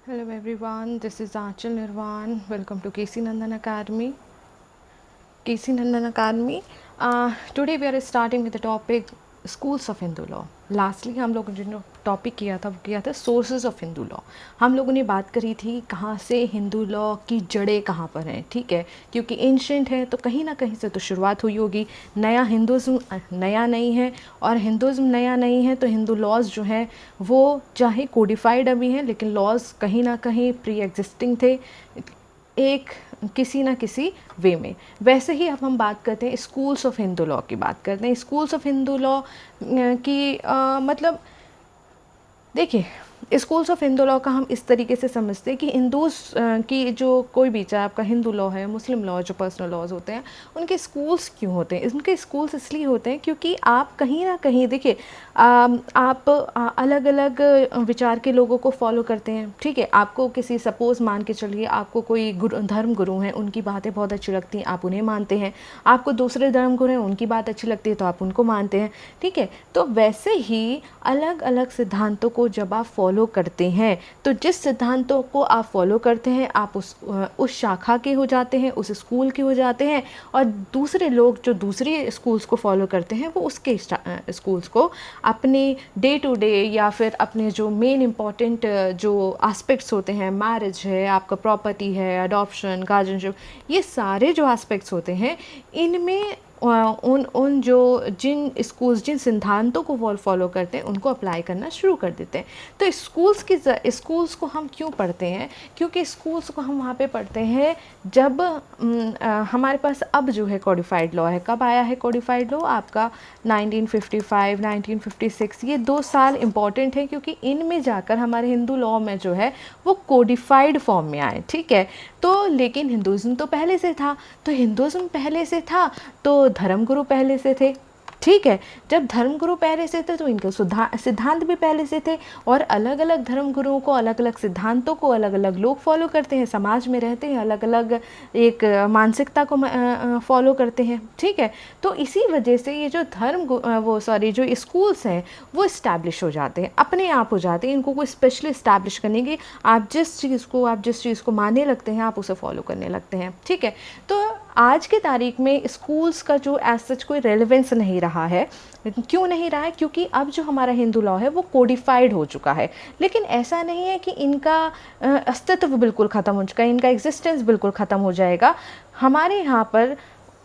Hello everyone, this is Achal Nirvan. Welcome to KC Nandan Academy. KC Nandan Academy. Today we are starting with the topic Schools of Hindu Law. Lastly हम लोगों ने जो topic किया था वो किया था सोर्सेज ऑफ हिंदू लॉ। हम लोगों ने बात करी थी कहाँ से हिंदू लॉ की जड़ें कहाँ पर हैं, ठीक है, क्योंकि एंशेंट है तो कहीं ना कहीं से तो शुरुआत हुई होगी। नया हिंदुज़म नया नहीं है, और हिंदुज़म नया नहीं है तो हिंदू लॉज जो हैं वो चाहे कोडिफाइड अभी हैं लेकिन लॉज कहीं ना कहीं प्री एग्जिस्टिंग थे एक किसी ना किसी वे में। वैसे ही अब हम बात करते हैं स्कूल्स ऑफ हिंदू लॉ की, बात करते हैं स्कूल्स ऑफ हिंदू लॉ की मतलब देखिए, स्कूल्स ऑफ हिंदू लॉ का हम इस तरीके से समझते हैं कि हिंदूज की जो कोई भी, चाहे आपका हिंदू लॉ है, मुस्लिम लॉ, जो पर्सनल लॉज होते हैं, उनके स्कूल्स क्यों होते हैं? उनके स्कूल्स इसलिए होते हैं क्योंकि आप कहीं ना कहीं देखिए, आप अलग अलग विचार के लोगों को फॉलो करते हैं, ठीक है। आपको किसी, सपोज मान के चलिए, आपको कोई धर्म गुरु हैं, उनकी बातें बहुत अच्छी लगती हैं, आप उन्हें मानते हैं। आपको दूसरे धर्म गुरु हैं, उनकी बात अच्छी लगती है तो आप उनको मानते हैं, ठीक है। तो वैसे ही अलग अलग सिद्धांतों को जब आप फॉलो करते हैं तो जिस सिद्धांतों को आप फॉलो करते हैं आप उस शाखा के हो जाते हैं, उस स्कूल के हो जाते हैं, और दूसरे लोग जो दूसरे स्कूल्स को फॉलो करते हैं वो उसके स्कूल्स को अपने डे टू डे या फिर अपने जो मेन इम्पॉर्टेंट जो एस्पेक्ट्स होते हैं, मैरिज है, आपका प्रॉपर्टी है, अडॉप्शन, गार्जियनशिप, ये सारे जो एस्पेक्ट्स होते हैं इनमें उन उन जो जिन स्कूल्स जिन सिद्धांतों को वो फॉलो करते हैं उनको अप्लाई करना शुरू कर देते हैं। तो स्कूल्स को हम क्यों पढ़ते हैं? क्योंकि स्कूल्स को हम वहाँ पे पढ़ते हैं जब हमारे पास अब जो है कोडिफाइड लॉ है। कब आया है कोडिफाइड लॉ? आपका 1955 1956, ये 2 साल इम्पॉर्टेंट है क्योंकि इनमें जाकर हमारे हिंदू लॉ में जो है वो कोडिफाइड फॉर्म में आए, ठीक है। तो लेकिन हिंदुज़म तो पहले से था, तो हिंदुज़म पहले से था तो धर्मगुरु पहले से थे, ठीक है। जब धर्मगुरु पहले से थे तो इनके सिद्धांत भी पहले से थे, और अलग अलग धर्मगुरुओं को, अलग अलग सिद्धांतों को अलग अलग लोग फॉलो करते हैं, समाज में रहते हैं, अलग अलग एक मानसिकता को फॉलो करते हैं, ठीक है। तो इसी वजह से ये जो जो स्कूल्स हैं वो इस्टेब्लिश हो जाते हैं, अपने आप हो जाते हैं। इनको कोई स्पेशली इस्टेब्लिश करने की, आप जिस चीज़ को मानने लगते हैं आप उसे फॉलो करने लगते हैं, ठीक है। तो आज की तारीख में स्कूल्स का जो एज सच कोई रेलेवेंस नहीं रहा है। क्यों नहीं रहा है? क्योंकि अब जो हमारा हिंदू लॉ है वो कोडिफाइड हो चुका है। लेकिन ऐसा नहीं है कि इनका अस्तित्व बिल्कुल ख़त्म हो चुका है, इनका एग्जिस्टेंस बिल्कुल ख़त्म हो जाएगा। हमारे यहाँ पर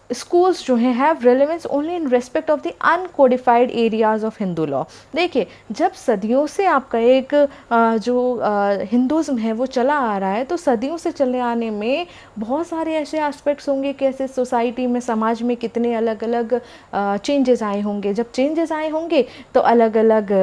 स्कूल्स जो हैं have relevance only in respect of the uncodified areas of Hindu law. देखिए, जब सदियों से आपका एक जो हिंदुज़म है वो चला आ रहा है, तो सदियों से चले आने में बहुत सारे ऐसे एस्पेक्ट्स होंगे कि ऐसे सोसाइटी में, समाज में कितने अलग अलग चेंजेस आए होंगे। जब चेंजेस आए होंगे तो अलग अलग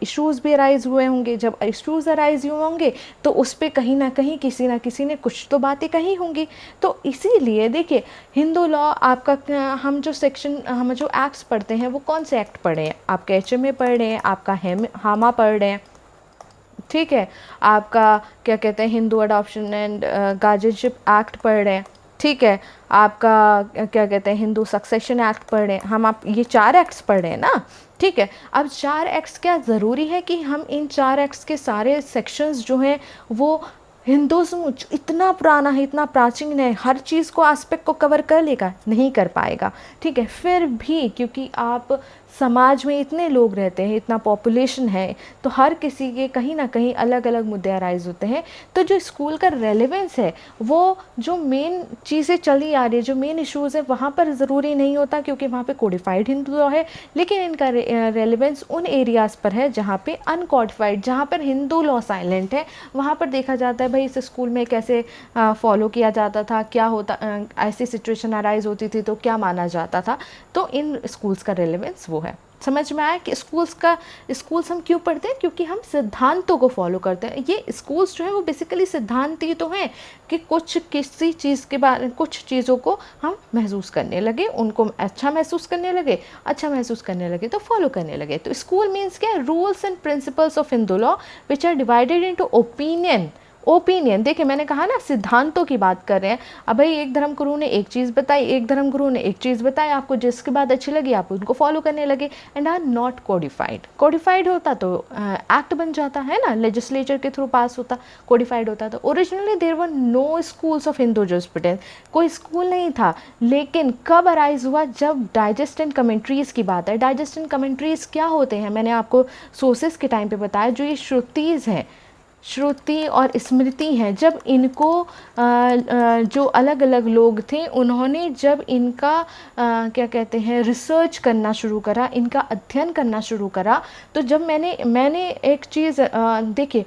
इश्यूज़ भी अराइज़ हुए होंगे। जब इश्यूज़ अराइज़ हुए होंगे तो उस पर कहीं ना कहीं किसी ना किसी ने कुछ तो बातें कही होंगी। तो इसीलिए देखिए, हिंदू लॉ आपका, हम जो एक्ट्स पढ़ते हैं वो कौन से एक्ट पढ़े हैं? आपका HMA पढ़ रहे हैं, आपका हामा पढ़ रहे हैं, ठीक है। आपका क्या कहते हैं, Hindu adoption and guardianship act पढ़ रहे हैं, ठीक है। आपका क्या कहते हैं, हिंदू सक्सेशन एक्ट पढ़ रहे हैं। हम आप ये 4 एक्ट्स पढ़ रहे हैं ना, ठीक है। अब 4 एक्ट्स, क्या ज़रूरी है कि हम इन 4 एक्ट्स के सारे सेक्शंस जो हैं वो, हिंदुज़म इतना पुराना है, इतना प्राचीन है, हर चीज़ को, एस्पेक्ट को कवर कर लेगा? नहीं कर पाएगा, ठीक है। फिर भी क्योंकि आप समाज में इतने लोग रहते हैं, इतना पॉपुलेशन है, तो हर किसी के कहीं ना कहीं अलग अलग मुद्दे अराइज होते हैं। तो जो स्कूल का रेलेवेंस है वो जो मेन चीज़ें चली आ रही है, जो मेन इश्यूज़ है, वहाँ पर ज़रूरी नहीं होता क्योंकि वहाँ पे कोडिफाइड हिंदू लॉ है। लेकिन इनका रेलेवेंस उन एरियाज़ पर है जहाँ पे अनकोडिफाइड, जहाँ पर हिंदू लॉ साइलेंट है, वहाँ पर देखा जाता है भाई इस स्कूल में कैसे फॉलो किया जाता था, क्या होता, ऐसी सिचुएशन अराइज होती थी तो क्या माना जाता था। तो इन स्कूल्स का रेलेवेंस वो है। समझ में आया कि स्कूल्स हम क्यों पढ़ते हैं? क्योंकि हम सिद्धांतों को फॉलो करते हैं। ये स्कूल्स जो है वो बेसिकली सिद्धांत ही तो हैं कि किसी चीज़ के बारे, कुछ चीज़ों को हम महसूस करने लगे, उनको अच्छा महसूस करने लगे तो फॉलो करने लगे। तो स्कूल मीन्स क्या है? Rules and principles of Hindu law which are divided into opinion opinion, देखिए मैंने कहा ना सिद्धांतों की बात कर रहे हैं। अब भाई एक धर्मगुरु ने एक चीज़ बताई, एक धर्मगुरु ने एक चीज़ बताई, आपको जिसकी बात अच्छी लगी आप उनको फॉलो करने लगे, and are not codified. Codified होता तो एक्ट बन जाता है ना, लेजिस्लेचर के थ्रू पास होता। कोडिफाइड होता तो originally there were no schools of Hindu jurisprudence, कोई स्कूल नहीं था। लेकिन कब अराइज हुआ, जब डाइजेस्ट एंड कमेंट्रीज़ की बात है। डाइजेस्ट एंड कमेंट्रीज़ क्या होते हैं, मैंने आपको सोर्सेस के टाइम पे बताया, जो ये श्रुतिज़ हैं, श्रुति और स्मृति हैं, जब इनको जो अलग अलग लोग थे उन्होंने जब इनका क्या कहते हैं रिसर्च करना शुरू करा, इनका अध्ययन करना शुरू करा, तो जब मैंने एक चीज़ देखिए,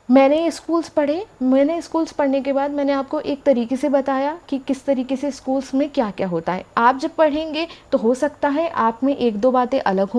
मैंने स्कूल्स पढ़े, मैंने स्कूल्स पढ़ने के बाद मैंने आपको एक तरीके से बताया कि किस तरीके से स्कूल्स में क्या क्या होता है। आप जब पढ़ेंगे तो हो सकता है आप में एक दो बातें अलग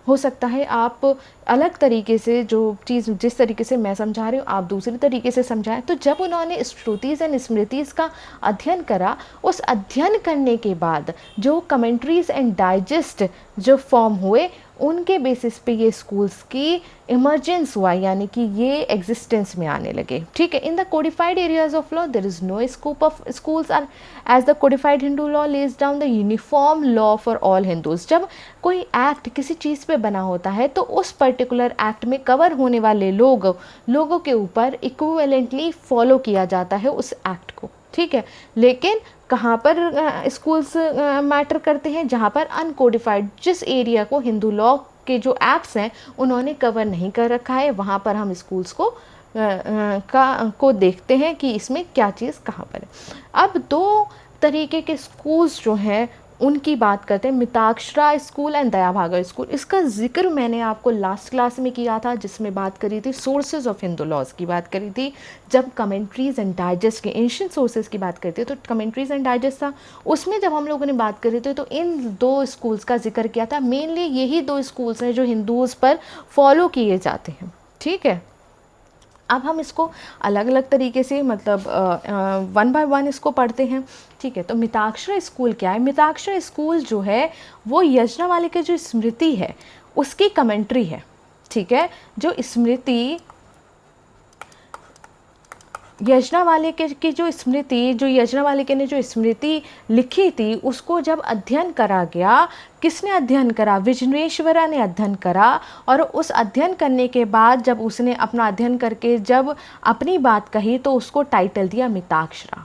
हो सकता है आप अलग तरीके से जो चीज़ जिस तरीके से मैं समझा रही हूँ आप दूसरी तरीके से समझाएं। तो जब उन्होंने श्रुतिज़ एंड स्मृतिज़ का अध्ययन करा, उस अध्ययन करने के बाद जो कमेंट्रीज़ एंड डाइजेस्ट जो फॉर्म हुए, उनके बेसिस पे ये स्कूल्स की इमर्जेंस हुआ, यानी कि ये एग्जिस्टेंस में आने लगे। ठीक है, in the codified areas of law there is no scope of schools are as the codified Hindu law lays down the uniform law for all Hindus. जब कोई एक्ट किसी चीज़ पे बना होता है तो उस पर्टिकुलर एक्ट में कवर होने वाले लोगों के ऊपर इक्विवेलेंटली फॉलो किया जाता है उस एक्ट को। ठीक है, लेकिन कहाँ पर स्कूल्स मैटर करते हैं, जहाँ पर अनकोडिफाइड, जिस एरिया को हिंदू लॉ के जो एक्ट्स हैं उन्होंने कवर नहीं कर रखा है, वहाँ पर हम स्कूल्स को देखते हैं कि इसमें क्या चीज़ कहाँ पर है। अब दो तरीके के स्कूल्स जो हैं उनकी बात करते हैं, Mitakshara school and Dayabhaga school. इसका जिक्र मैंने आपको लास्ट क्लास में किया था, जिसमें बात करी थी सोर्सेज ऑफ हिंदू लॉज की बात करी थी, जब कमेंट्रीज एंड डाइजेस्ट के एंशियंट सोर्सेज की बात करती है तो कमेंट्रीज एंड डाइजेस्ट था। उसमें जब हम लोगों ने बात करी थी तो इन दो स्कूल्स का जिक्र किया था। मेनली यही दो स्कूल्स हैं जो हिंदूज़ पर फॉलो किए जाते हैं। ठीक है, अब हम इसको अलग अलग तरीके से मतलब वन बाय वन इसको पढ़ते हैं। ठीक है, तो मिताक्षरा स्कूल क्या है? मिताक्षरा स्कूल जो है वो यज्ञवाली के जो स्मृति है उसकी कमेंट्री है। ठीक है, जो स्मृति यज्ञवाली के की जो स्मृति, जो यज्ञवाली के ने जो स्मृति लिखी थी उसको जब अध्ययन करा गया, किसने अध्ययन करा? विजनेश्वरा ने अध्ययन करा। और उस अध्ययन करने के बाद जब उसने अपना अध्ययन करके जब अपनी बात कही तो उसको टाइटल दिया मिताक्षरा।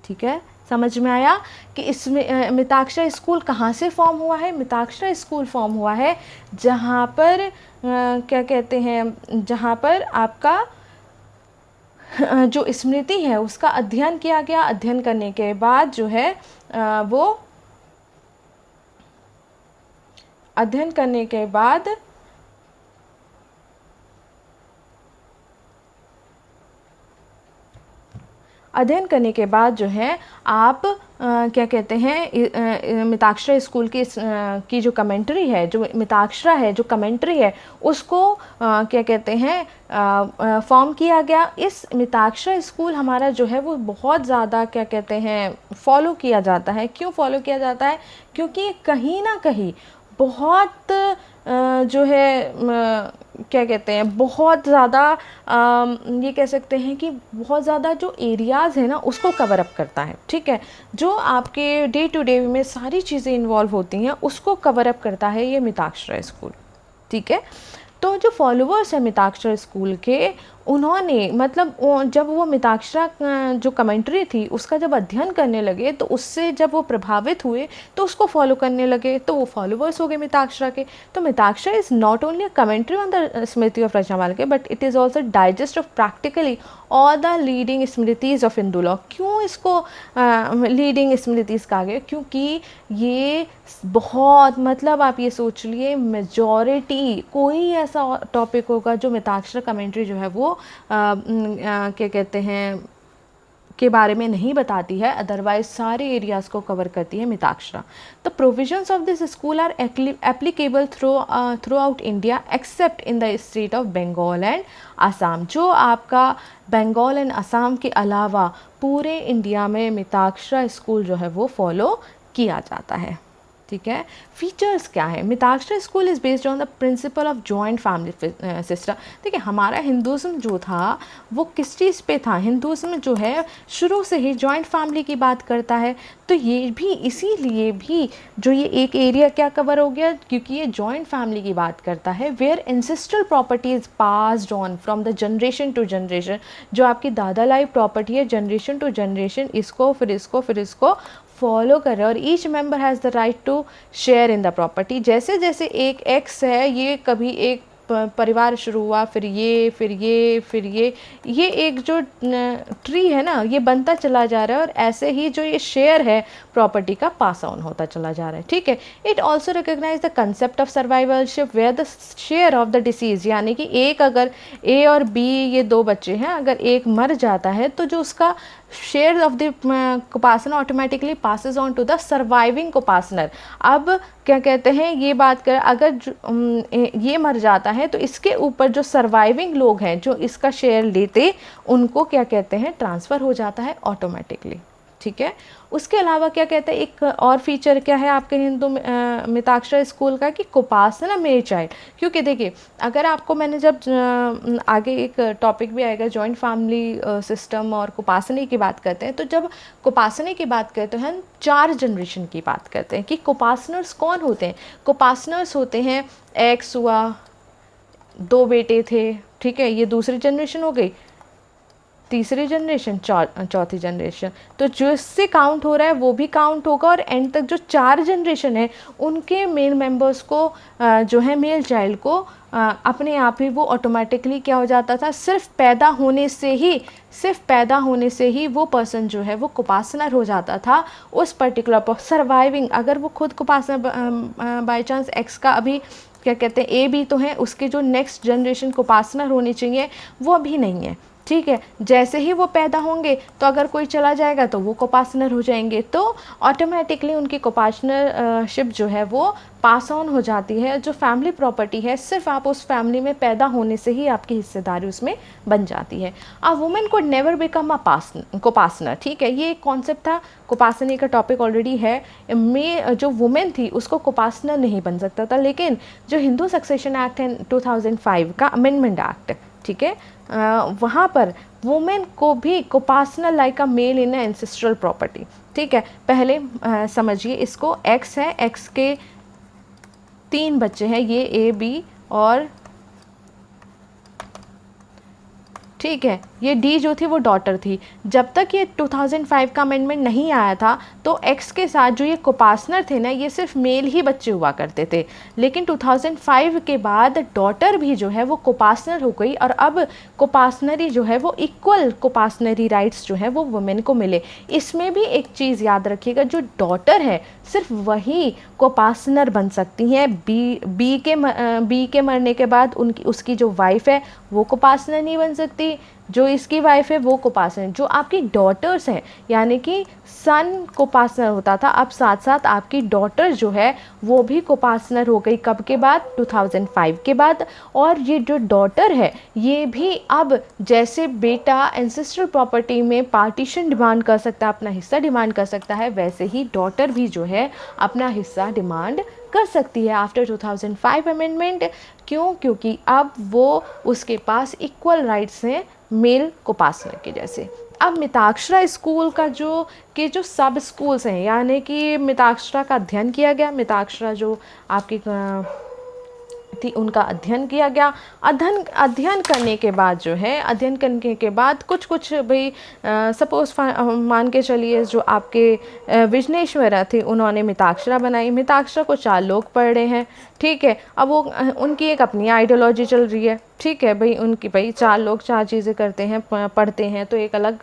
ठीक है, समझ में आया कि इसमें मिताक्षरा स्कूल कहाँ से फॉर्म हुआ है? मिताक्षरा स्कूल फॉर्म हुआ है जहाँ पर क्या कहते हैं, जहाँ पर आपका जो स्मृति है उसका अध्ययन किया गया। अध्ययन करने के बाद जो है वो अध्ययन करने के बाद जो है आप क्या कहते हैं मिताक्षरा स्कूल की जो कमेंट्री है, जो मिताक्षरा है जो कमेंट्री है उसको क्या कहते हैं फॉर्म किया गया। इस मिताक्षरा स्कूल हमारा जो है वो बहुत ज़्यादा क्या कहते हैं फॉलो किया जाता है। क्यों फॉलो किया जाता है? क्योंकि कहीं ना कहीं बहुत जो है क्या कहते हैं बहुत ज़्यादा ये कह सकते हैं कि बहुत ज़्यादा जो एरियाज़ है ना उसको कवर अप करता है। ठीक है, जो आपके डे टू डे में सारी चीज़ें इन्वॉल्व होती हैं उसको कवर अप करता है ये मिताक्षरा स्कूल। ठीक है, तो जो फॉलोअर्स हैं मिताक्षरा स्कूल के, उन्होंने मतलब जब वो मिताक्षरा जो कमेंट्री थी उसका जब अध्ययन करने लगे तो उससे जब वो प्रभावित हुए तो उसको फॉलो करने लगे, तो वो फॉलोअर्स हो गए मिताक्षरा के। तो Mitakshara is not only a commentary on the smriti of रचनामाला but it is also digest of practically all the leading smritis of Hindu law. क्यों इसको लीडिंग स्मृतिज़ कहा गया? क्योंकि ये बहुत मतलब आप ये सोच लिए मेजॉरिटी कोई ऐसा टॉपिक होगा जो मिताक्षरा कमेंट्री जो है वो क्या कहते हैं के बारे में नहीं बताती है, अदरवाइज सारे एरियाज़ को कवर करती है Mitakshara. The provisions of this school are applicable throughout India except in the state of Bengal and Assam. जो आपका बंगाल एंड असम के अलावा पूरे इंडिया में मिताक्षरा स्कूल जो है वो फॉलो किया जाता है। ठीक है। फीचर्स क्या है? Mitakshara school is based on the principle of joint family system. देखिए हमारा हिंदुज़म जो था वो किस चीज़ पे था? हिंदुज़म जो है शुरू से ही जॉइंट फैमिली की बात करता है, तो ये भी इसीलिए भी जो ये एक एरिया क्या कवर हो गया, क्योंकि ये जॉइंट फैमिली की बात करता है, where ancestral property is passed on from the generation to generation. जो आपकी दादा लाइफ प्रॉपर्टी है, जनरेशन टू जनरेशन इसको फिर इसको फिर इसको फॉलो कर रहे हैं, और each member has the right to share in the property. जैसे जैसे एक एक्स है, ये कभी एक परिवार शुरू हुआ, फिर ये फिर ये फिर ये एक जो ट्री है ना, ये बनता चला जा रहा है, और ऐसे ही जो ये शेयर है प्रॉपर्टी का पास ऑन होता चला जा रहा है। ठीक है। It also recognise the concept of survivorship where the share of the deceased, यानी कि एक अगर ए और बी ये दो बच्चे हैं, अगर एक मर जाता है तो जो उसका share of the coparcener automatically passes on to the surviving coparcener. अब क्या कहते हैं, ये बात कर, अगर ये मर जाता है तो इसके ऊपर जो सर्वाइविंग लोग हैं जो इसका शेयर लेते, उनको क्या कहते हैं, ट्रांसफ़र हो जाता है ऑटोमेटिकली। ठीक है। उसके अलावा क्या कहते हैं, एक और फीचर क्या है आपके हिंदू मिताक्षरा स्कूल का, कि कोपासना मेरे चाइल्ड। क्योंकि देखिए अगर आपको मैंने जब आगे एक टॉपिक भी आएगा जॉइंट फैमिली सिस्टम और कोपासना की बात करते हैं, तो जब कोपासना की बात करते हैं 4 जनरेशन की बात करते हैं कि कोपासनर्स कौन होते हैं। कोपासनर्स होते हैं, एक्स हुआ, 2 बेटे थे, ठीक है, ये दूसरी जनरेशन हो गई, तीसरी जनरेशन, चौथी जनरेशन, तो जो इससे काउंट हो रहा है वो भी काउंट होगा, और एंड तक जो 4 जनरेशन है उनके मेल मेंबर्स को जो है मेल चाइल्ड को अपने आप ही वो ऑटोमेटिकली क्या हो जाता था, सिर्फ पैदा होने से ही वो पर्सन जो है वो कोपासनर हो जाता था उस पर्टिकुलर सर्वाइविंग। अगर वो खुद कोपासनर बाई चांस एक्स का अभी क्या कहते हैं ए भी तो है, उसके जो नेक्स्ट जनरेशन कोपासनर होनी चाहिए वो अभी नहीं है। ठीक है। जैसे ही वो पैदा होंगे तो अगर कोई चला जाएगा तो वो कोपासनर हो जाएंगे, तो ऑटोमेटिकली उनकी कोपासनरशिप जो है वो पास ऑन हो जाती है। जो फैमिली प्रॉपर्टी है, सिर्फ आप उस फैमिली में पैदा होने से ही आपकी हिस्सेदारी उसमें बन जाती है। A woman could never become a coparcener. ठीक है, ये एक कॉन्सेप्ट था, कोपासनी का टॉपिक ऑलरेडी है। में जो वुमेन थी उसको कोपासनर नहीं बन सकता था, लेकिन जो हिंदू सक्सेशन एक्ट है 2005 का अमेंडमेंट एक्ट, ठीक है, वहाँ पर वुमेन को भी coparcener like a male in ancestral property. ठीक है। पहले समझिए इसको, एक्स है, एक्स के 3 बच्चे हैं, ये ए बी और ठीक है, ये डी जो थी वो डॉटर थी। जब तक ये 2005 का अमेंडमेंट नहीं आया था तो एक्स के साथ जो ये कोपासनर थे ना, ये सिर्फ मेल ही बच्चे हुआ करते थे, लेकिन 2005 के बाद डॉटर भी जो है वो कोपासनर हो गई, और अब कोपासनरी जो है वो इक्वल कोपासनरी राइट्स जो है वो वुमेन को मिले। इसमें भी एक चीज़ याद रखिएगा, जो डॉटर है सिर्फ वही कोपासनर बन सकती हैं। बी के मरने के बाद उसकी जो वाइफ है वो कोपासनर नहीं बन सकती, जो इसकी वाइफ है वो कोपासनर। जो आपकी डॉटर्स हैं, यानी कि सन कोपासनर होता था, अब साथ साथ आपकी डॉटर जो है वो भी कोपासनर हो गई। कब के बाद? 2005 के बाद। और ये जो डॉटर है ये भी अब जैसे बेटा एंसेस्ट्रल प्रॉपर्टी में पार्टीशन डिमांड कर सकता है, अपना हिस्सा डिमांड कर सकता है, वैसे ही डॉटर भी जो है अपना हिस्सा डिमांड कर सकती है आफ्टर 2005 अमेंडमेंट। क्यों? क्योंकि अब वो उसके पास इक्वल राइट्स हैं मेल कोपासनर के जैसे। अब मिताक्षरा स्कूल का जो सब स्कूल्स हैं, यानी कि मिताक्षरा का अध्ययन किया गया, मिताक्षरा जो आपकी थी उनका अध्ययन किया गया। अध्ययन करने के बाद जो है, अध्ययन करने के बाद कुछ भाई सपोज मान के चलिए जो आपके विजनेश्वरा थे उन्होंने मिताक्षरा बनाई। मिताक्षरा को 4 लोग पढ़ रहे हैं, ठीक है। अब वो उनकी एक अपनी आइडियोलॉजी चल रही है, ठीक है भाई, उनकी भाई 4 लोग 4 चीज़ें करते हैं, पढ़ते हैं, तो एक अलग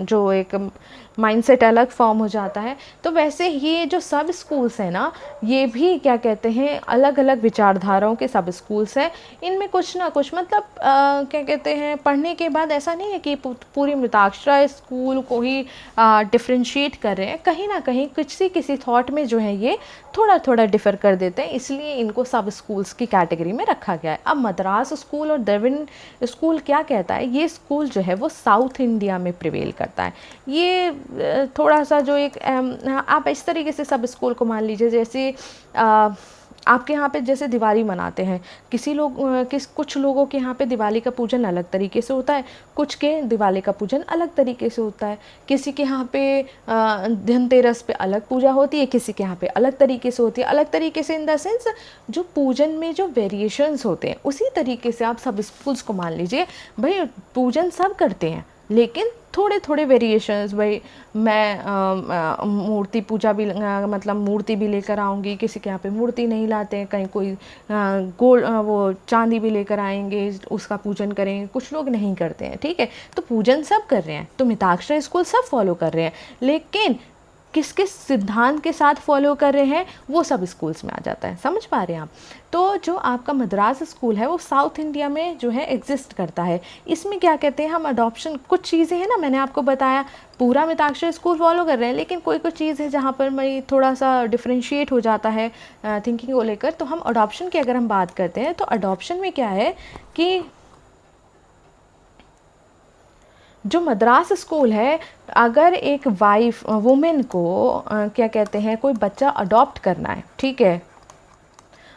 जो एक माइंडसेट अलग फॉर्म हो जाता है। तो वैसे ये जो सब स्कूल्स हैं ना, ये भी क्या कहते हैं अलग अलग विचारधाराओं के सब स्कूल्स हैं। इनमें कुछ ना कुछ मतलब क्या कहते हैं, पढ़ने के बाद ऐसा नहीं है कि पूरी मिताक्षरा स्कूल को ही डिफ्रेंशिएट कर रहे हैं, कहीं ना कहीं किसी थॉट में जो है ये थोड़ा थोड़ा डिफ़र कर देते हैं, इसलिए इनको सब स्कूल्स की कैटेगरी में रखा गया है। अब मद्रास स्कूल और और द्रविड़ स्कूल क्या कहता है, ये स्कूल जो है वो साउथ इंडिया में प्रिवेल करता है। ये थोड़ा सा जो एक आप इस तरीके से सब स्कूल को मान लीजिए, जैसे आपके यहाँ पे जैसे दिवाली मनाते हैं, कुछ लोगों के यहाँ पे दिवाली का पूजन अलग तरीके से होता है, कुछ के दिवाली का पूजन अलग तरीके से होता है। किसी के यहाँ पे धनतेरस पे अलग पूजा होती है, किसी के यहाँ पे अलग तरीके से होती है। अलग तरीके से इन द सेंस जो पूजन में जो वेरिएशंस होते हैं, उसी तरीके से आप सब स्कूल्स को मान लीजिए। भाई पूजन सब करते हैं लेकिन थोड़े थोड़े वेरिएशंस। भाई मैं मूर्ति पूजा भी मतलब मूर्ति भी लेकर आऊँगी, किसी के यहाँ पे मूर्ति नहीं लाते हैं, कहीं कोई गोल्ड वो चांदी भी लेकर आएंगे, उसका पूजन करेंगे, कुछ लोग नहीं करते हैं। ठीक है, तो पूजन सब कर रहे हैं, तो मिताक्षरा स्कूल सब फॉलो कर रहे हैं, लेकिन किस किस सिद्धांत के साथ फॉलो कर रहे हैं वो सब स्कूल्स में आ जाता है। समझ पा रहे हैं आप? तो जो आपका मद्रास स्कूल है वो साउथ इंडिया में जो है एग्जिस्ट करता है। इसमें क्या कहते हैं हम, अडॉप्शन, कुछ चीज़ें हैं ना, मैंने आपको बताया पूरा मिताक्षरा स्कूल फॉलो कर रहे हैं, लेकिन कोई कुछ चीज़ है जहाँ पर मैं थोड़ा सा डिफ्रेंशिएट हो जाता है थिंकिंग को लेकर। तो हम अडॉप्शन की अगर हम बात करते हैं तो अडॉप्शन में क्या है कि जो मद्रास स्कूल है, अगर एक वुमेन को क्या कहते हैं, कोई बच्चा अडॉप्ट करना है, ठीक है,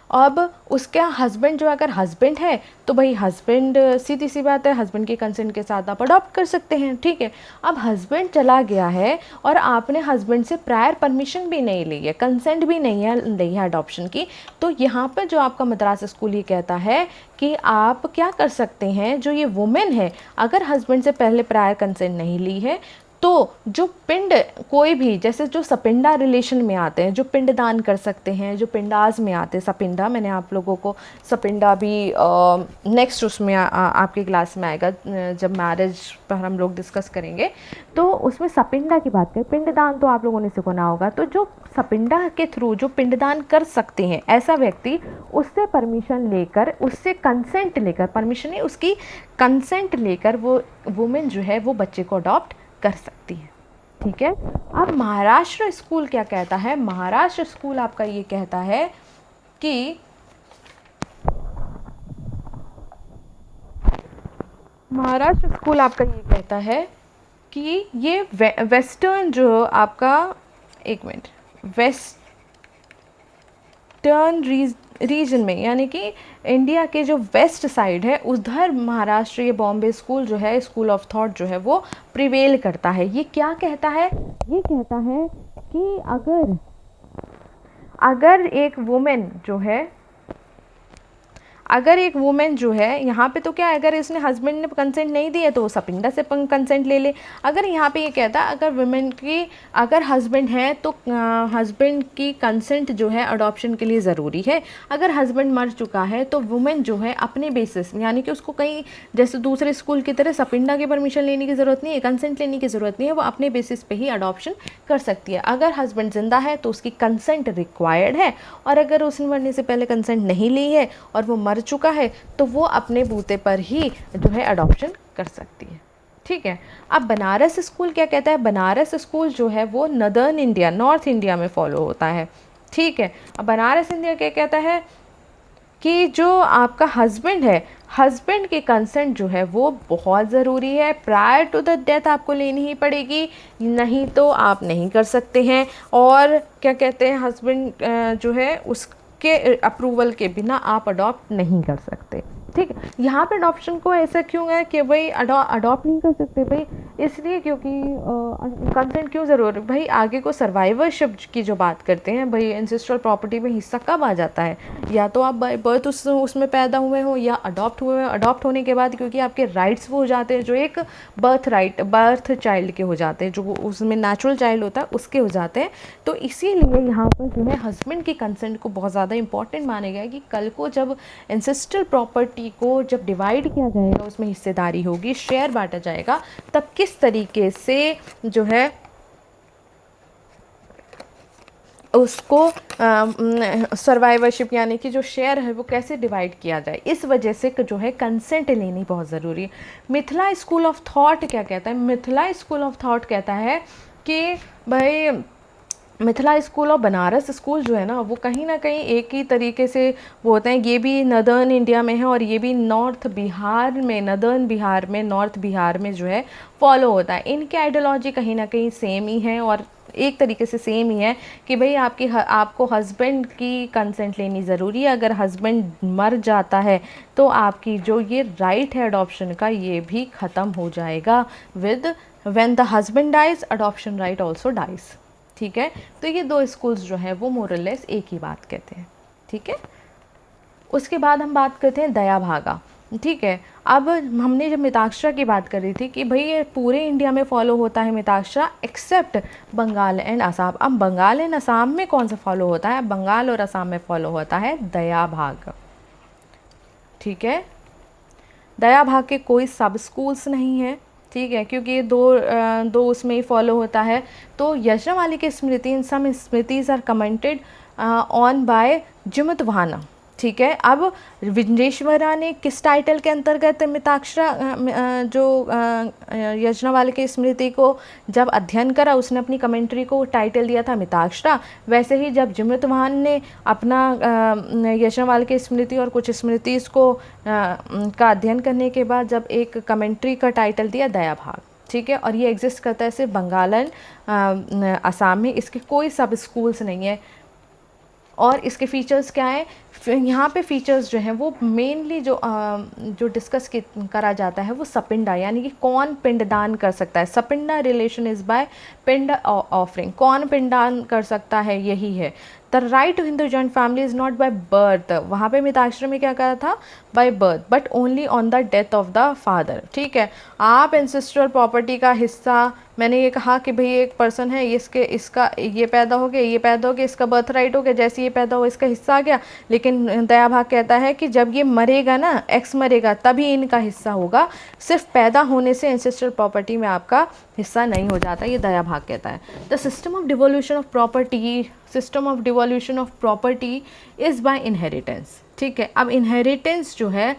अब उसका हस्बैंड जो अगर हस्बैंड है तो भाई हस्बैंड, सीधी सी बात है, हस्बैंड के कंसेंट के साथ आप अडॉप्ट कर सकते हैं। ठीक है, अब हस्बैंड चला गया है और आपने हस्बैंड से प्रायर परमिशन भी नहीं ली है, कंसेंट भी नहीं है अडॉप्शन की, तो यहाँ पर जो आपका मद्रास स्कूल ये कहता है कि आप क्या कर सकते हैं, जो ये वुमेन है अगर हस्बैंड से पहले प्रायर कंसेंट नहीं ली है तो जो पिंड, कोई भी जैसे जो सपिंडा रिलेशन में आते हैं, जो पिंड दान कर सकते हैं, जो पिंडाज में आते हैं, सपिंडा, मैंने आप लोगों को सपिंडा भी नेक्स्ट उसमें आपकी क्लास में आएगा जब मैरिज पर हम लोग डिस्कस करेंगे, तो उसमें सपिंडा की बात करें। पिंडदान तो आप लोगों ने सुना होगा, तो जो सपिंडा के थ्रू जो पिंडदान कर सकते हैं ऐसा व्यक्ति, उससे परमिशन लेकर, उससे कंसेंट लेकर, परमिशन नहीं, उसकी कंसेंट लेकर वो वुमेन जो है वो बच्चे को अडॉप्ट कर सकती है। ठीक है, अब महाराष्ट्र स्कूल क्या कहता है, महाराष्ट्र स्कूल आपका ये कहता है कि महाराष्ट्र स्कूल आपका ये कहता है कि ये वेस्टर्न जो आपका, एक मिनट, वेस्टर्न रीजन में, यानी कि इंडिया के जो वेस्ट साइड है उधर महाराष्ट्र, ये बॉम्बे स्कूल जो है, स्कूल ऑफ थॉट जो है वो प्रिवेल करता है। ये क्या कहता है, ये कहता है कि अगर एक वुमेन जो है, अगर एक वुमेन जो है यहाँ पे, तो क्या है, अगर इसने हस्बैंड ने कंसेंट नहीं दिया तो वो सपिंडा से कंसेंट ले ले। अगर यहाँ पे ये कहता है अगर वुमेन की, अगर हस्बैंड है तो हस्बैंड की कंसेंट जो है अडॉप्शन के लिए ज़रूरी है। अगर हस्बैंड मर चुका है तो वुमेन जो है अपने बेसिस, यानी कि उसको कहीं जैसे दूसरे स्कूल की तरह सपिंडा की परमिशन लेने की ज़रूरत नहीं है, कंसेंट लेने की ज़रूरत नहीं है, वो अपने बेसिस पे ही अडॉप्शन कर सकती है। अगर हस्बैंड ज़िंदा है तो उसकी कंसेंट रिक्वायर्ड है, और अगर उसने मरने से पहले कंसेंट नहीं ली है और वो मर चुका है तो वो अपने बूते पर ही जो है अडॉप्शन कर सकती है। ठीक है, अब बनारस स्कूल क्या कहता है, बनारस स्कूल जो है वो नदर्न इंडिया, नॉर्थ इंडिया में फॉलो होता है। ठीक है, अब बनारस इंडिया क्या कहता है कि जो आपका हस्बैंड है, हस्बैंड के कंसेंट जो है वो बहुत ज़रूरी है, प्रायर टू द डेथ आपको लेनी ही पड़ेगी, नहीं तो आप नहीं कर सकते हैं। और क्या कहते हैं, हस्बैंड जो है उसके अप्रूवल के बिना आप अडॉप्ट नहीं कर सकते। ठीक है, यहाँ पे अडॉप्शन को ऐसा क्यों है कि भाई अडॉप्ट नहीं कर सकते, भाई इसलिए क्योंकि कंसेंट क्यों ज़रूर है भाई, आगे को सर्वाइवरशिप की जो बात करते हैं, भाई एंसेस्ट्रल प्रॉपर्टी में हिस्सा कब आ जाता है, या तो आप बाय बर्थ उसमें पैदा हुए हो या अडॉप्ट हुए हो। अडॉप्ट होने के बाद क्योंकि आपके राइट्स वो हो जाते हैं जो एक बर्थ चाइल्ड के हो जाते हैं, जो उसमें नेचुरल चाइल्ड होता है उसके हो जाते हैं। तो इसीलिए यहाँ पर जो है हस्बैंड की कंसेंट को बहुत ज़्यादा इंपॉर्टेंट माना गया है कि कल को जब एंसेस्ट्रल प्रॉपर्टी को जब डिवाइड किया जाएगा, उसमें हिस्सेदारी होगी, शेयर बांटा जाएगा, तब किस तरीके से जो है उसको सर्वाइवरशिप यानी कि जो शेयर है वो कैसे डिवाइड किया जाए, इस वजह से जो है कंसेंट लेनी बहुत ज़रूरी है। मिथिला स्कूल ऑफ थॉट क्या कहता है, मिथिला स्कूल ऑफ थॉट कहता है कि भाई मिथिला स्कूल और बनारस स्कूल जो है ना वो कहीं ना कहीं एक ही तरीके से वो होते हैं। ये भी नदर्न इंडिया में है और ये भी नॉर्थ बिहार में, नदर्न बिहार में, नॉर्थ बिहार में जो है फॉलो होता है। इनकी आइडियोलॉजी कहीं ना कहीं सेम ही है और एक तरीके से सेम ही है कि भाई आपको हस्बैंड की कंसेंट लेनी ज़रूरी है। अगर हस्बैंड मर जाता है तो आपकी जो ये राइट है अडॉप्शन का ये भी ख़त्म हो जाएगा with when the husband dies adoption right also dies. ठीक है, तो ये दो स्कूल्स जो है वो मोरलेस एक ही बात कहते हैं। ठीक है, उसके बाद हम बात करते हैं दया भागा। ठीक है, अब हमने जब मिताक्षरा की बात करी थी कि भाई ये पूरे इंडिया में फॉलो होता है मिताक्षरा एक्सेप्ट बंगाल एंड असम। अब बंगाल एंड असम में कौन सा फॉलो होता है? बंगाल और असम में फॉलो होता है दया भाग। ठीक है, दया भाग के कोई सब स्कूल्स नहीं है। ठीक है, क्योंकि ये दो उसमें ही फॉलो होता है। तो यज्ञवल्क्य की स्मृति, इन सम smritis are commented on by जिमूतवाहना। ठीक है, अब विंजेश्वरा ने किस टाइटल के अंतर्गत मिताक्षरा जो यज्ञवल्क्य की स्मृति को जब अध्ययन करा उसने अपनी कमेंट्री को टाइटल दिया था मिताक्षरा। वैसे ही जब जिमूतवाहन ने अपना यज्ञवल्क्य की स्मृति और कुछ स्मृति को का अध्ययन करने के बाद जब एक कमेंट्री का टाइटल दिया दया भाग। ठीक है, और ये एग्जिस्ट करता है सिर्फ बंगाल एंड असम में। इसके कोई सब स्कूल्स नहीं है। और इसके फीचर्स क्या है? यहाँ पे फीचर्स जो हैं वो मेनली जो डिस्कस करा जाता है वो सपिंडा, यानी कि कौन पिंडदान कर सकता है। Sapinda relation is by pind offering, कौन पिंडदान कर सकता है यही है। The right to Hindu joint family is not by birth, वहाँ पे मिताक्षरा में क्या कहा था? By birth, but only on the death of the father. ठीक है, आप एंसेस्ट्रल प्रॉपर्टी का हिस्सा, मैंने ये कहा कि भाई एक पर्सन है, इसका ये पैदा हो गया, ये पैदा हो गया, इसका बर्थ राइट हो गया, जैसे ये पैदा हो इसका हिस्सा आ गया। लेकिन दया भाग कहता है कि जब ये मरेगा ना, एक्स मरेगा, तभी इनका हिस्सा होगा। सिर्फ पैदा होने से एंसेस्ट्रल प्रॉपर्टी में आपका हिस्सा नहीं हो जाता, ये दया भाग कहता है। The system of devolution of property, system of devolution of property is by inheritance. ठीक है, अब इनहेरिटेंस जो है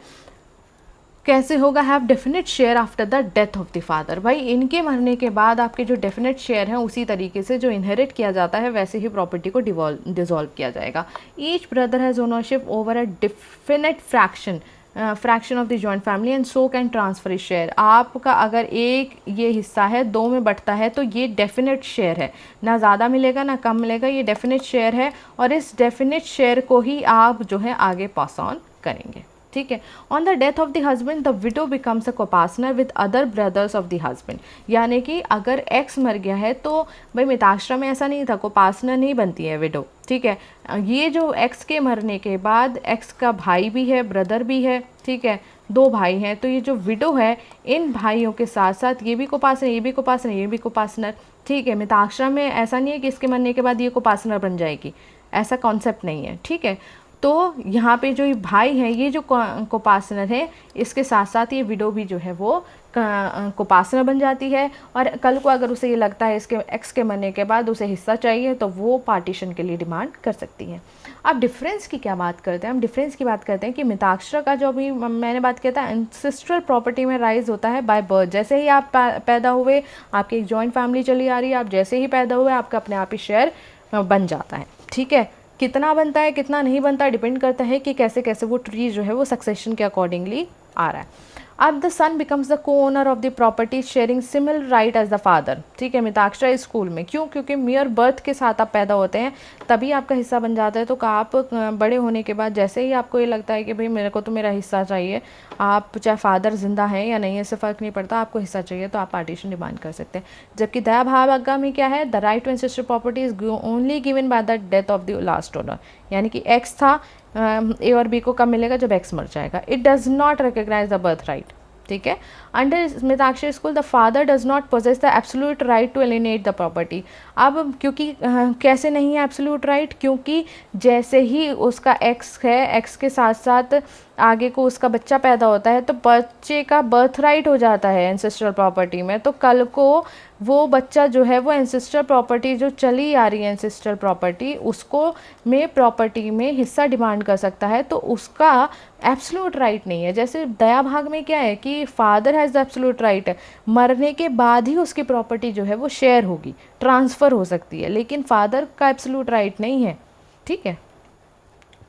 कैसे होगा? Have definite share after the death of the father. भाई इनके मरने के बाद आपके जो डेफिनेट शेयर हैं उसी तरीके से जो इनहेरिट किया जाता है वैसे ही प्रॉपर्टी को डिसॉल्व किया जाएगा। Each brother has ownership over a definite fraction of the joint family and so can transfer share. आपका अगर एक ये हिस्सा है, दो में बंटता है, तो ये डेफिनेट शेयर है, ना ज़्यादा मिलेगा ना कम मिलेगा, ये डेफिनेट शेयर है और इस डेफिनेट शेयर को ही आप जो है आगे पास ऑन करेंगे। ठीक है, on the death of the husband the widow becomes a copartner with other brothers of the husband. यानी कि अगर एक्स मर गया है तो भाई मिताक्षरा में ऐसा नहीं था, कोपार्टनर नहीं बनती है विडो। ठीक है, ये जो एक्स के मरने के बाद एक्स का भाई भी है, ब्रदर भी है। ठीक है, दो भाई हैं, तो ये जो विडो है इन भाइयों के साथ साथ ये भी कोपार्टनर, ये भी कोपार्टनर, ये भी कोपार्टनर। ठीक है, मिताक्षरा में ऐसा नहीं है कि इसके मरने के बाद ये कोपार्टनर बन जाएगी, ऐसा कॉन्सेप्ट नहीं है। ठीक है, तो यहाँ पे जो भाई हैं, ये जो कोपार्टनर है, इसके साथ साथ ये विडो भी जो है वो कोपार्टनर बन जाती है। और कल को अगर उसे ये लगता है इसके एक्स के मरने के बाद उसे हिस्सा चाहिए तो वो पार्टीशन के लिए डिमांड कर सकती है। अब डिफरेंस की क्या बात करते हैं? हम डिफरेंस की बात करते हैं कि मिताक्षरा का जो अभी मैंने बात किया था एंसेस्ट्रल प्रॉपर्टी में राइज होता है बाय बर्थ। जैसे ही आप पैदा हुए, आपकी एक जॉइंट फैमिली चली आ रही है, आप जैसे ही पैदा हुए आपका अपने आप ही शेयर बन जाता है। ठीक है, कितना बनता है कितना नहीं बनता डिपेंड करता है कि कैसे कैसे वो ट्री जो है वो सक्सेशन के अकॉर्डिंगली आ रहा है। अब the son becomes the co owner of the property sharing similar right as the father. ठीक है, मिताक्षरा स्कूल में क्यों? क्योंकि मियर बर्थ के साथ आप पैदा होते हैं तभी आपका हिस्सा बन जाता है। तो आप बड़े होने के बाद जैसे ही आपको ये लगता है कि भाई मेरे को तो मेरा हिस्सा चाहिए, आप चाहे फादर जिंदा हैं या नहीं इससे फ़र्क नहीं पड़ता, आपको हिस्सा चाहिए तो आप पार्टीशन डिमांड कर सकते हैं। जबकि दया भाग में क्या है? The right to ancestral property is only given by the death of the last owner. यानी कि एक्स था, ए और बी को कब मिलेगा? जब एक्स मर जाएगा। It does not recognise the birth right. ठीक है, under Mitakshara school the father does not possess the absolute right to alienate the property. अब क्योंकि कैसे नहीं है एब्सोल्यूट राइट? क्योंकि जैसे ही उसका एक्स है, एक्स के साथ साथ आगे को उसका बच्चा पैदा होता है तो बच्चे का बर्थ राइट हो जाता है एंसेस्ट्रल प्रॉपर्टी में, तो कल को वो बच्चा जो है वो एंसेस्ट्रल प्रॉपर्टी जो चली आ रही है एंसेस्ट्रल प्रॉपर्टी उसको में प्रॉपर्टी में हिस्सा डिमांड कर सकता है, तो उसका एब्सोल्यूट राइट नहीं है। जैसे दया भाग में क्या है कि father has the absolute right, मरने के बाद ही उसकी प्रॉपर्टी जो है वो शेयर होगी, ट्रांसफ़र हो सकती है, लेकिन फादर का एब्सोल्यूट राइट नहीं है। ठीक है।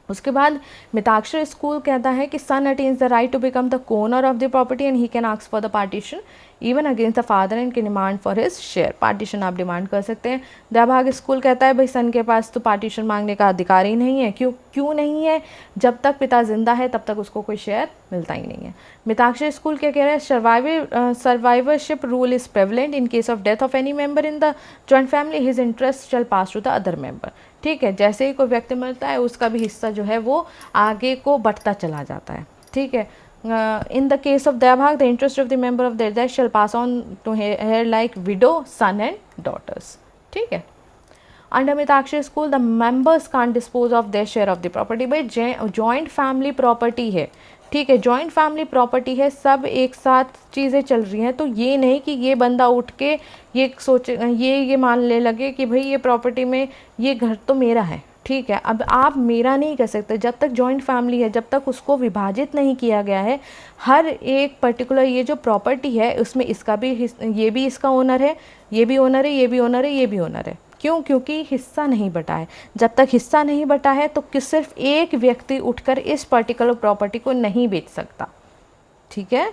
उसके बाद मिताक्षर स्कूल कहता है कि son attains the right to become the owner of the property and he can ask for the partition even against the father and can demand for his share. Partition आप डिमांड कर सकते हैं। दयाभाग school कहता है भाई सन के पास तो partition मांगने का अधिकार ही नहीं है। क्यों नहीं है? जब तक पिता जिंदा है तब तक उसको कोई शेयर मिलता ही नहीं है। मिताक्षर स्कूल क्या कह रहे हैं? Survivorship rule is prevalent in case of death of any member in the joint family his interest shall pass to the other member. ठीक है, जैसे ही कोई व्यक्ति मरता है उसका भी हिस्सा जो है वो आगे को बढ़ता चला जाता है। ठीक है। In the case of Dayabhaga the interest of the member of their death shall pass on to heir like widow son and daughters. ठीक है। Under Mitakshara school the members can't dispose of their share of the property. भाई joint family property है। ठीक है, joint family property है, सब एक साथ चीज़ें चल रही हैं, तो ये नहीं कि ये बंदा उठ के ये सोचे ये मान ले लगे कि भाई ये प्रॉपर्टी में ये घर तो मेरा है। ठीक है, अब आप मेरा नहीं कर सकते जब तक जॉइंट फैमिली है, जब तक उसको विभाजित नहीं किया गया है। हर एक पर्टिकुलर ये जो प्रॉपर्टी है उसमें इसका भी ये भी इसका ओनर है, ये भी ओनर है, ये भी ओनर है, ये भी ओनर है। क्यों? क्योंकि हिस्सा नहीं बटा है। जब तक हिस्सा नहीं बटा है तो सिर्फ एक व्यक्ति उठकर इस पर्टिकुलर प्रॉपर्टी को नहीं बेच सकता। ठीक है।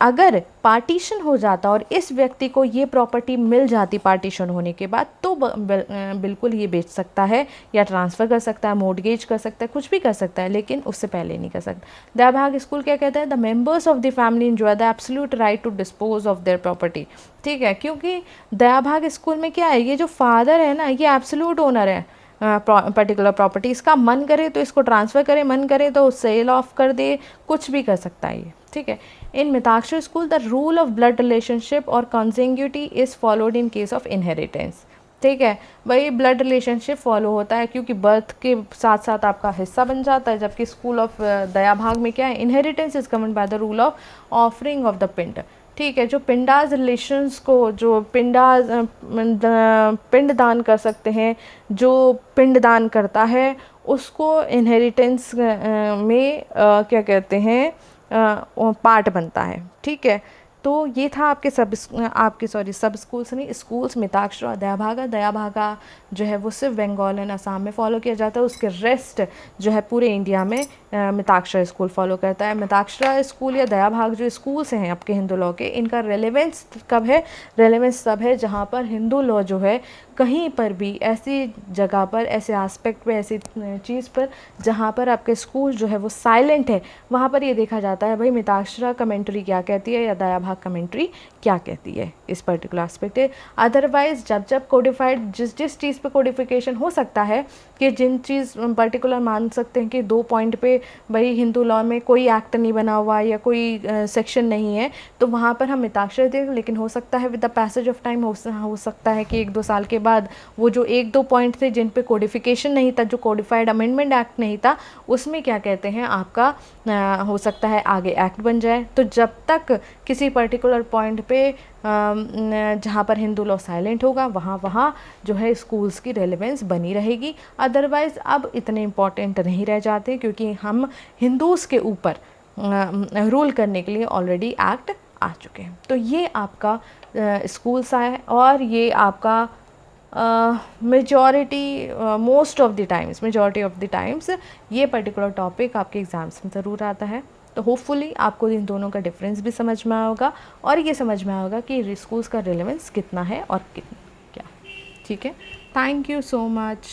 अगर पार्टीशन हो जाता और इस व्यक्ति को ये प्रॉपर्टी मिल जाती पार्टीशन होने के बाद तो बिल्कुल ये बेच सकता है या ट्रांसफ़र कर सकता है, मोर्टगेज कर सकता है, कुछ भी कर सकता है, लेकिन उससे पहले नहीं कर सकता। दयाभाग स्कूल क्या कहता है? The members of the family enjoy the absolute right to dispose of their property. ठीक है, क्योंकि दयाभाग स्कूल में क्या है, ये जो फादर है ना ये एब्सोल्यूट ओनर है पर्टिकुलर प्रॉपर्टी। इसका मन करे तो इसको ट्रांसफ़र करे, मन करे तो सेल ऑफ कर दे, कुछ भी कर सकता है ये। ठीक है। In Mitakshara school the rule of blood relationship और consanguinity is followed in case of inheritance. ठीक है भाई, ब्लड रिलेशनशिप फॉलो होता है क्योंकि बर्थ के साथ साथ आपका हिस्सा बन जाता है, जबकि स्कूल ऑफ दयाभाग में क्या है? Inheritance is governed by the rule of offering of the पिंड। ठीक है, जो पिंडाज रिलेशंस को जो पिंडदान कर सकते हैं, जो पिंडदान करता है उसको इनहेरिटेंस में क्या कहते हैं पार्ट बनता है। ठीक है, तो ये था आपके सब स्कूल्स नहीं, स्कूल्स मिताक्षर और दयाभागा। दयाभागा जो है वो सिर्फ बंगाल एंड असम में फॉलो किया जाता है, उसके रेस्ट जो है पूरे इंडिया में मिताक्षर स्कूल फॉलो करता है। मिताक्षर स्कूल या दयाभाग जो स्कूल्स हैं आपके हिंदू लॉ के, इनका रेलेवेंस कब है? रेलेवेंस तब है जहाँ पर हिंदू लॉ जो है कहीं पर भी ऐसी जगह पर, ऐसे एस्पेक्ट पे, ऐसी चीज़ पर जहाँ पर आपके स्कूल जो है वो साइलेंट है, वहाँ पर ये देखा जाता है भाई मिताक्षरा कमेंट्री क्या कहती है या दयाभाग कमेंट्री क्या कहती है इस पर्टिकुलर एस्पेक्ट है। अदरवाइज जब कोडिफाइड जिस चीज़ पे कोडिफिकेशन हो सकता है कि जिन चीज़ पर्टिकुलर मान सकते हैं कि 2 पॉइंट पे भाई हिंदू लॉ में कोई एक्ट नहीं बना हुआ या कोई सेक्शन नहीं है, तो वहाँ पर हम मिताक्षर दें, लेकिन हो सकता है with the passage of time हो सकता है कि 1-2 साल के बाद वो जो 1-2 पॉइंट थे जिन पे कोडिफिकेशन नहीं था, जो कोडिफाइड अमेंडमेंट एक्ट नहीं था, उसमें क्या कहते हैं आपका हो सकता है आगे एक्ट बन जाए। तो जब तक किसी पर्टिकुलर पॉइंट पे जहाँ पर हिंदू लॉ साइलेंट होगा वहाँ जो है स्कूल्स की रेलेवेंस बनी रहेगी। अदरवाइज़ अब इतने इम्पॉर्टेंट नहीं रह जाते क्योंकि हम हिंदूज़ के ऊपर रूल करने के लिए ऑलरेडी एक्ट आ चुके हैं। तो ये आपका स्कूल्स है और ये आपका मोस्ट ऑफ द टाइम्स ये पर्टिकुलर टॉपिक आपके एग्ज़ाम्स में ज़रूर आता है। तो होपफुली आपको इन दोनों का डिफरेंस भी समझ में आया होगा और ये समझ में आया होगा कि स्कूल्स का रिलेवेंस कितना है और कितना क्या। ठीक है, थैंक यू सो मच।